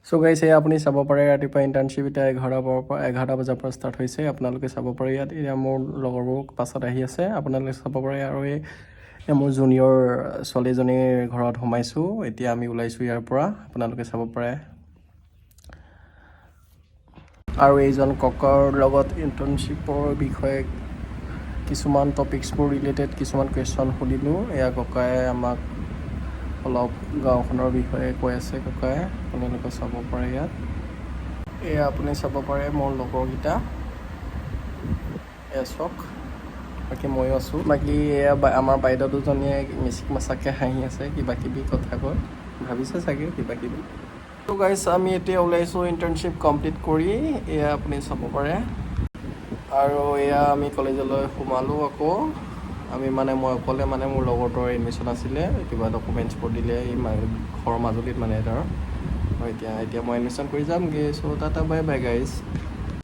চ' গাইছ এয়া আপুনি চাব পাৰে ৰাতিপুৱা ইণ্টাৰ্ণশ্বিপ এতিয়া 11 বজাৰ পৰা ষ্টাৰ্ট হৈছে। আপোনালোকে চাব পাৰে ইয়াত এতিয়া মোৰ লগৰবোৰ পাছত আহি আছে, আপোনালোকে চাব পাৰে। আৰু এই মোৰ জুনিয়ৰ ছোৱালীজনীৰ ঘৰত সোমাইছোঁ, এতিয়া আমি ওলাইছোঁ ইয়াৰ পৰা, আপোনালোকে চাব পাৰে। আৰু এইজন ককাৰ লগত ইণ্টাৰ্ণশ্বিপৰ বিষয়ে কিছুমান টপিক্সবোৰ ৰিলেটেড কিছুমান কুৱেশ্যন সুধিলোঁ। এয়া ককাই আমাক অলপ গাঁওখনৰ বিষয়ে কৈ আছে ককাই, আপোনালোকে চাব পাৰে ইয়াত। এয়া আপুনি চাব পাৰে মোৰ লগৰকেইটা, এয়া চাওক, বাকী ময়ো আছোঁ। বাকী এয়া আমাৰ বাইদেউ দুজনীয়ে মিচিক মাচাকৈ হাঁহি আছে, কিবা কিবি কথা কয়, ভাবিছে চাগে কিবা কিবি। ত' গাইছ আমি এতিয়া ওলাইছোঁ ইণ্টাৰ্ণশ্বিপ কমপ্লিট কৰি, এয়া আপুনি চাব পাৰে। আৰু এয়া আমি কলেজলৈ সোমালোঁ আকৌ। মই অকলে মোৰ লগৰটোৰ এডমিশ্যন আছিলে, কিবা ডকুমেণ্টছবোৰ দিলে এই ঘৰৰ মাজুলীত তাৰ। এতিয়া মই এডমিশ্যন কৰি যামগৈ। চ' টাটা বাই বাই গাইজ।